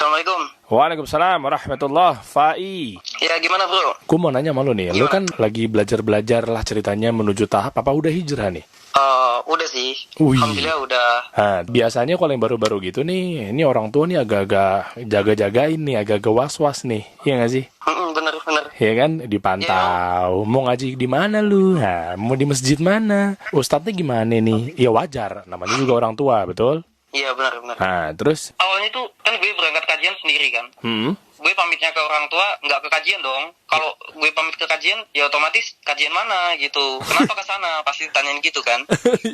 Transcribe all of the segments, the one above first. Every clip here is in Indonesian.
Assalamualaikum. Waalaikumsalam warahmatullah. Fai. Ya gimana bro? Gue mau nanya sama lu nih. Lu kan lagi belajar-belajar lah ceritanya menuju tahap apa udah hijrah nih? Udah sih. Wih. Alhamdulillah udah. Nah, biasanya kalau yang baru-baru gitu nih, ini orang tua nih agak-agak jaga-jagain nih, agak-agak was-was nih. Iya nggak sih? Bener. Iya kan? Dipantau. Mau ngaji di mana lu? Nah, mau di masjid mana? Ustadznya gimana nih? Ya wajar. Namanya juga orang tua, betul? Iya benar. Nah, terus? Awalnya tuh kan gue berangkat kajian sendiri kan. Gue pamitnya ke orang tua nggak ke kajian dong. Kalau gue pamit ke kajian, ya otomatis kajian mana gitu. Kenapa ke sana? Pasti ditanyain gitu kan.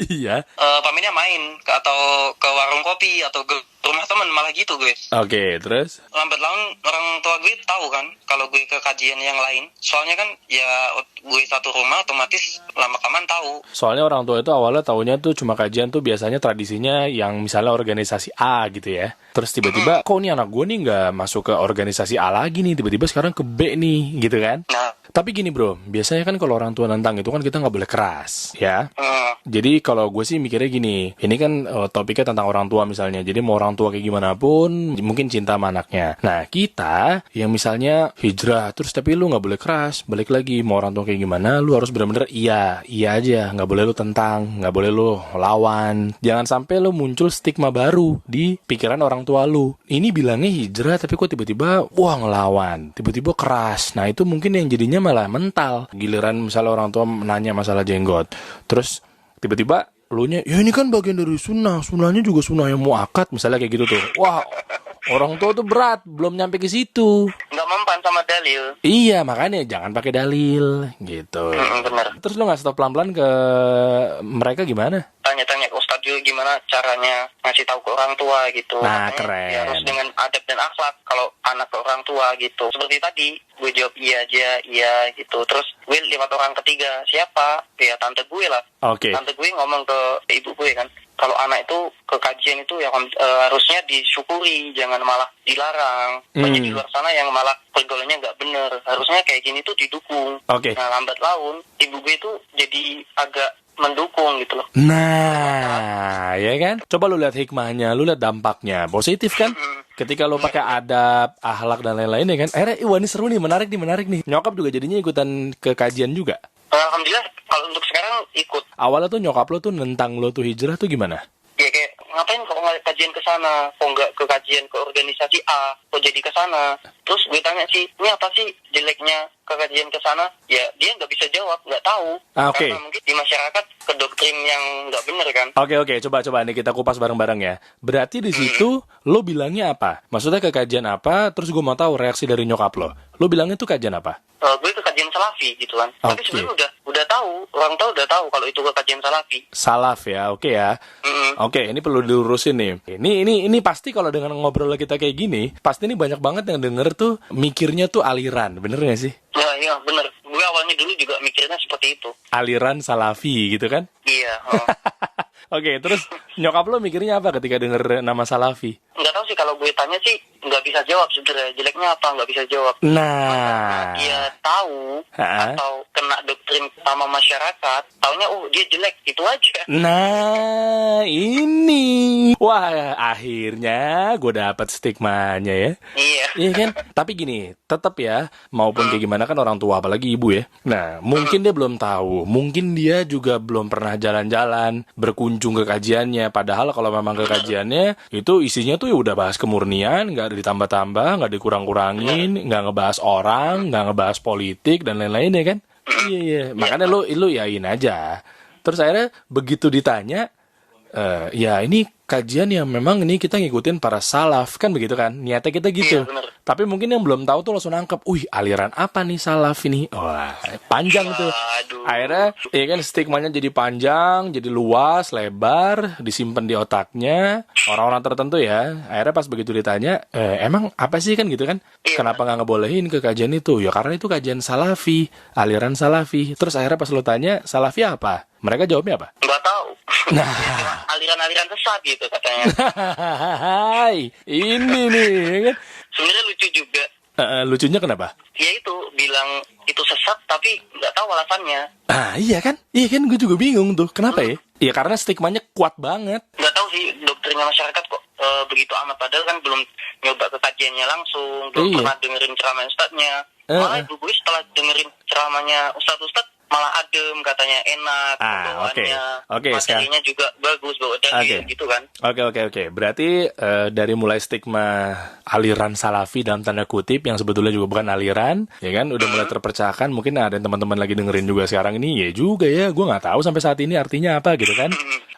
Iya. Pamitnya main atau ke warung kopi atau ke rumah teman malah gitu gue. Oke, terus? Lambat laun orang tua gue tahu kan kalau gue ke kajian yang lain. Soalnya kan ya gue satu rumah otomatis lama-kelamaan tahu. Soalnya orang tua itu awalnya taunya tuh cuma kajian tuh biasanya tradisinya yang misalnya organisasi A gitu ya. Terus tiba-tiba kok nih anak gue nih nggak masuk ke organisasi A lagi nih, tiba-tiba sekarang ke B nih gitu kan. Nah, Tapi gini bro, biasanya kan kalau orang tua nantang itu kan kita nggak boleh keras ya. Jadi kalau gue sih mikirnya gini, ini kan topiknya tentang orang tua misalnya. Jadi mau orang tua kayak gimana pun, mungkin cinta sama anaknya. Nah kita yang misalnya hijrah, terus tapi lu nggak boleh keras. Balik lagi, mau orang tua kayak gimana, lu harus benar-benar iya aja. Nggak boleh lu tentang, nggak boleh lu lawan. Jangan sampai lu muncul stigma baru di pikiran orang tua lu. Ini bilangnya hijrah, tapi kok tiba-tiba wah ngelawan, tiba-tiba keras. Nah itu mungkin yang jadinya malah mental. Giliran misalnya orang tua nanya masalah jenggot, terus tiba-tiba elunya, ya ini kan bagian dari sunnah, sunnahnya juga sunnah yang muakkad, misalnya kayak gitu tuh. Wah, orang tua tuh berat, belum nyampe ke situ. nggak mempan sama dalil. Iya, makanya jangan pakai dalil, gitu. Bener. Terus lo nggak stop pelan-pelan ke mereka gimana? Tanya-tanya ke Ustadz juga gimana caranya ngasih tahu ke orang tua gitu. Nah, Makanya keren. ya harus dengan adab dan akhlak kalau anak ke orang tua gitu. Seperti tadi, gue jawab iya aja, iya gitu. Terus gue lewat orang ketiga, siapa? Ya tante gue lah. Oke. Tante gue ngomong ke ibu gue kan, kalau anak itu ke kajian itu ya harusnya disyukuri, jangan malah dilarang. Banyak di luar sana yang malah pergaulannya nggak bener. Harusnya kayak gini tuh didukung. Oke. Nah, lambat laun ibu gue itu jadi agak mendukung gitu loh. Nah, ya kan? Coba lu lihat hikmahnya, lu lihat dampaknya. Positif kan? Ketika lu pakai adab, akhlak dan lain-lain ya kan? Akhirnya, wah ini seru nih, menarik nih. Nyokap juga jadinya ikutan ke kajian juga. Alhamdulillah kalau untuk sekarang ikut. Awalnya tuh nyokap lu tuh nentang lu tuh hijrah tuh gimana? Ya kayak ngapain kok nggak kajian ke sana? Kok nggak ke kajian ke organisasi A? Kok jadi ke sana? Terus gue tanya sih, ini apa sih jeleknya ke kajian ke sana? Ya dia nggak bisa jawab, nggak tahu. Oke. Karena mungkin di masyarakat ke doktrin yang nggak bener kan. Oke, coba nih kita kupas bareng-bareng ya. Berarti di situ lo bilangnya apa? Maksudnya ke kajian apa? Terus gue mau tahu reaksi dari nyokap lo. Lo bilangnya tuh kajian apa? Gue ke kajian salafi gitu kan. Tapi Oke. sebenarnya udah tahu, orang tahu udah tahu kalau itu ke kajian salafi. Salaf ya, oke ya. Oke, ini perlu dilurusin nih. Ini pasti kalau dengan ngobrol kita kayak gini, pasti ini banyak banget yang denger tuh mikirnya tuh aliran, bener gak sih? Ya bener. Gue awalnya dulu juga mikirnya seperti itu. Aliran salafi gitu kan? Iya. Oke, terus nyokap lo mikirnya apa ketika denger nama salafi? Nggak tahu sih, kalau gue tanya sih nggak bisa jawab sebenarnya. Jeleknya apa nggak bisa jawab. Nah, Dia tahu Ha? atau kena doktrin sama masyarakat, taunya dia jelek, itu aja. nah ini. Wah, akhirnya gue dapet stigmanya ya. Iya. Iya kan? Tapi gini, tetap ya, maupun kayak gimana kan orang tua, apalagi ibu ya. Nah, mungkin dia belum tahu, mungkin dia juga belum pernah jalan-jalan, berkunjung ke kajiannya. Padahal kalau memang ke kajiannya, itu isinya tuh ya udah bahas kemurnian, nggak ada ditambah-tambah, nggak dikurang-kurangin, nggak ngebahas orang, nggak ngebahas politik, dan lain-lain ya kan? Iya. Makanya lu yain aja. Terus akhirnya begitu ditanya, ya ini kajian yang memang ini kita ngikutin para salaf kan begitu kan, niatnya kita gitu. Iya, bener. Tapi mungkin yang belum tahu tuh langsung nangkep, aliran apa nih salaf ini? Wah, panjang tuh. Aduh. Akhirnya ya kan stigmanya jadi panjang, jadi luas, lebar, disimpan di otaknya orang-orang tertentu ya. Akhirnya pas begitu ditanya, emang apa sih kan gitu kan? Iya. Kenapa nggak ngebolehin ke kajian itu? Ya karena itu kajian salafi, aliran salafi. Terus akhirnya pas lo tanya, salafi apa? Mereka jawabnya apa? Nggak tahu. Nah. Aliran-aliran sesat gitu katanya. Hai, ini nih ya kan? Sebenarnya lucu juga. Lucunya kenapa? Dia itu bilang itu sesat tapi nggak tahu alasannya. Iya kan gue juga bingung tuh kenapa ya? Iya karena stigmanya kuat banget. Nggak tahu tahu sih doktrinnya masyarakat kok begitu amat, padahal kan belum nyoba ke kajiannya langsung, belum pernah dengerin ceramah ustadznya. Malah ibu gue setelah dengerin ceramahnya ustadz malah adem, katanya enak, bawaannya, materinya juga bagus, bawa dalil gitu kan. Oke. Berarti dari mulai stigma aliran salafi dalam tanda kutip yang sebetulnya juga bukan aliran, ya kan, udah mulai terpecahkan. Mungkin ada teman-teman lagi dengerin juga sekarang ini, ya juga ya, gue nggak tahu sampai saat ini artinya apa gitu kan.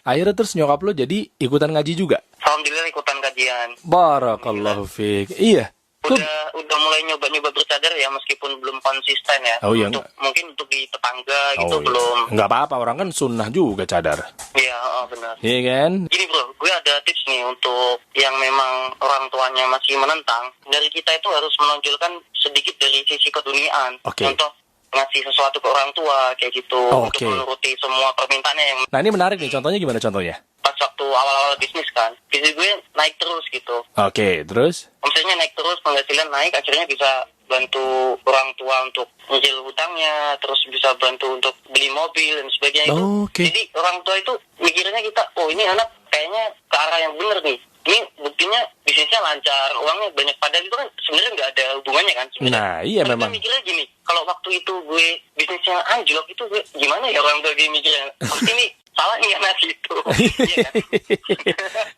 Akhirnya terus nyokap lo jadi ikutan ngaji juga? Alhamdulillah ikutan kajian. Barakallahu fiik. Iya. Udah mulai nyoba bercadar ya, meskipun belum konsisten ya. Mungkin untuk di tetangga gitu belum. Nggak apa-apa, orang kan sunnah juga cadar. Iya, benar. Iya kan? Gini bro, gue ada tips nih untuk yang memang orang tuanya masih menentang. Dari kita itu harus menonjolkan sedikit dari sisi keduniaan. Contoh, ngasih sesuatu ke orang tua kayak gitu, untuk menuruti semua permintaannya yang. Nah ini menarik nih, contohnya gimana contohnya? Pas waktu awal-awal bisnis kan, bisnis gue naik terus gitu. Terus? Omsetnya naik terus, penghasilan naik, akhirnya bisa bantu orang tua untuk nyicil hutangnya, terus bisa bantu untuk beli mobil dan sebagainya itu. Jadi orang tua itu mikirnya kita, ini anak kayaknya ke arah yang bener nih. Ini buktinya bisnisnya lancar, uangnya banyak, padahal itu kan sebenarnya nggak ada hubungannya kan. Nah iya memang. Kita mikirnya gini, kalau waktu itu gue bisnisnya anjlok itu gue gimana ya, orang tua gue mikirnya pasti ini salah nih anak itu. Iya kan?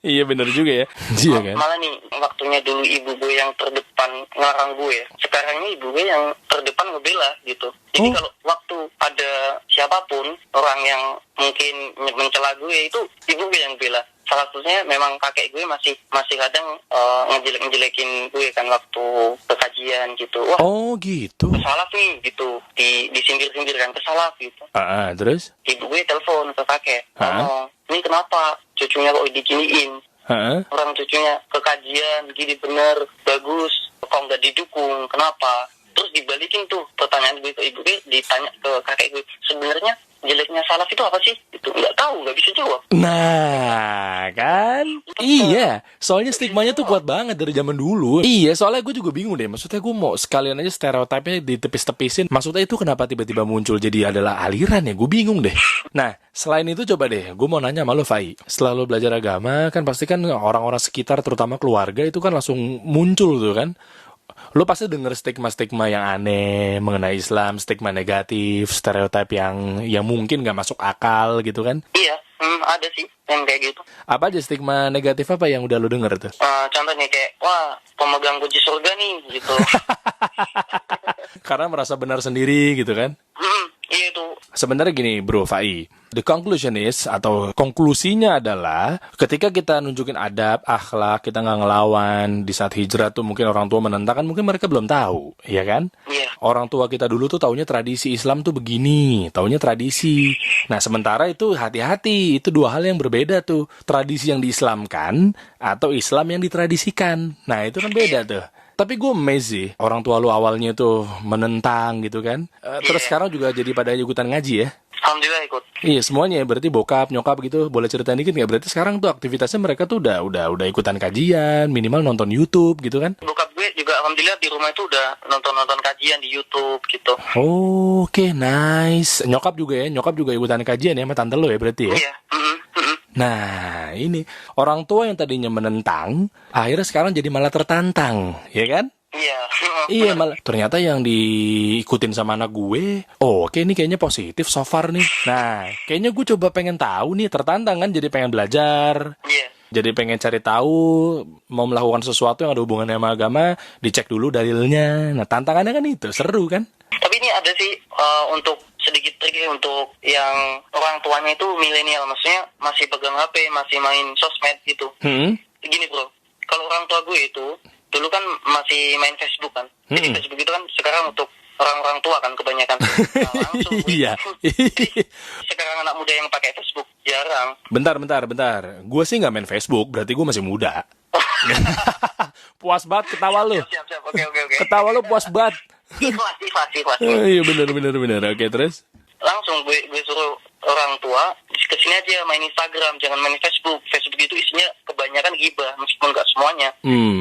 Iya benar juga ya. Iya kan. Malah nih waktunya dulu ibu gue yang terdepan ngelarang gue, sekarang ini ibu gue yang terdepan ngebela gitu. Jadi kalau waktu ada siapapun orang yang mungkin mencela gue, itu ibu gue yang bela. Salah satunya memang kakek gue masih kadang ngejelek-ngejelekin gue kan waktu ke kajian gitu. Wah, gitu. Kesalaf nih gitu, disindir-sindir kan, kesalaf gitu. Terus? Ibu gue telepon ke kakek, ini kenapa cucunya kok diginiin? Orang cucunya ke kajian, gini bener, bagus, kok nggak didukung, kenapa? Terus dibalikin tuh pertanyaan gue ke ibu gue, ditanya ke kakek gue, sebenarnya jeleknya salaf itu apa sih? Itu nggak tahu, nggak bisa jawab. Nah, kan? Iya, soalnya stigmanya tuh kuat banget dari zaman dulu. Iya, soalnya gue juga bingung deh. Maksudnya gue mau sekalian aja stereotipnya ditepis-tepisin. Maksudnya itu kenapa tiba-tiba muncul jadi adalah aliran ya? Gue bingung deh. Nah, selain itu coba deh, gue mau nanya sama lo, Fai. Setelah lo belajar agama, kan pasti kan orang-orang sekitar, terutama keluarga, itu kan langsung muncul tuh kan. Lo pasti denger stigma-stigma yang aneh mengenai Islam, stigma negatif, stereotip yang mungkin gak masuk akal gitu kan? Iya, ada sih yang kayak gitu. Apa aja stigma negatif apa yang udah lo denger tuh? Contohnya kayak, wah pemegang kunci surga nih gitu. Karena merasa benar sendiri gitu kan? Iya itu. Sebenarnya gini bro Fai, the conclusion is, atau konklusinya adalah ketika kita nunjukin adab, akhlak, kita nggak ngelawan di saat hijrah tuh mungkin orang tua menentang kan, mungkin mereka belum tahu, ya kan? Iya. Orang tua kita dulu tuh taunya tradisi Islam tuh begini, taunya tradisi. Nah sementara itu hati-hati, itu dua hal yang berbeda tuh, tradisi yang diislamkan atau Islam yang ditradisikan. Nah itu kan beda tuh. Tapi gue amazed sih, orang tua lu awalnya tuh menentang gitu kan. Terus sekarang juga jadi pada ikutan ngaji ya. Alhamdulillah ikut. Iya semuanya ya, berarti bokap, nyokap gitu. Boleh ceritain dikit nggak? Berarti sekarang tuh aktivitasnya mereka tuh udah ikutan kajian, minimal nonton YouTube gitu kan? Bokap gue juga alhamdulillah di rumah itu udah nonton kajian di YouTube gitu. Oke, nice. Nyokap juga ikutan kajian ya sama tante lo ya berarti ya? Iya. Nah, ini orang tua yang tadinya menentang, akhirnya sekarang jadi malah tertantang, ya kan? Iya. Iya, malah ternyata yang diikutin sama anak gue, oke ini kayaknya positif so far nih. Nah, kayaknya gue coba pengen tahu nih, tertantang kan, jadi pengen belajar. Iya. Jadi pengen cari tahu, mau melakukan sesuatu yang ada hubungannya sama agama, dicek dulu dalilnya. Nah, tantangannya kan itu, seru kan? Tapi ini ada sih untuk sedikit trik untuk yang orang tuanya itu milenial, maksudnya masih pegang HP, masih main sosmed gitu. Gini bro, kalau orang tua gue itu dulu kan masih main Facebook kan. Jadi Facebook itu kan sekarang untuk orang-orang tua kan kebanyakan. Nah, langsung iya. Sekarang anak muda yang pakai Facebook jarang. Bentar. Gue sih nggak main Facebook, berarti gue masih muda. Puas banget ketawa lu. Siap. Oke. Ketawa lu puas banget. Ikhlas. Iya benar. Oke, terus? Langsung gue suruh orang tua kesini aja main Instagram, jangan main Facebook. Facebook itu isinya kebanyakan gibah, meskipun nggak semuanya.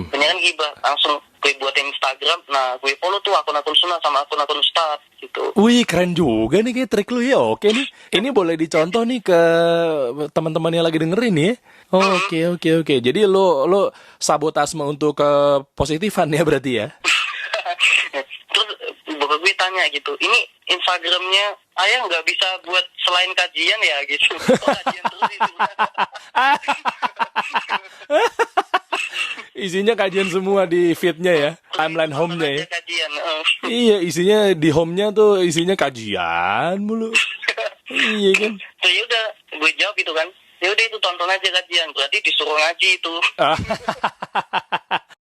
Kebanyakan gibah. Langsung gue gue buatin Instagram, nah gue follow tuh akun-akun Sunah sama akun-akun Ustadz gitu. Wih, keren juga nih kayak trik lu ya. Oke nih. Ini boleh dicontoh nih ke teman-teman yang lagi dengerin nih. Oke. Jadi lo sabotasme untuk ke positifan ya berarti ya. Terus bapak gue tanya gitu, ini Instagramnya ayah nggak bisa buat selain kajian ya gitu. Kok kajian terus itu. Isinya kajian semua di feed-nya ya, timeline home-nya ya. Kajian. Iya, isinya di home-nya tuh isinya kajian mulu. Iya kan. Terus ya udah gue jawab gitu kan. Ya udah itu tonton aja kajian, berarti disuruh ngaji itu.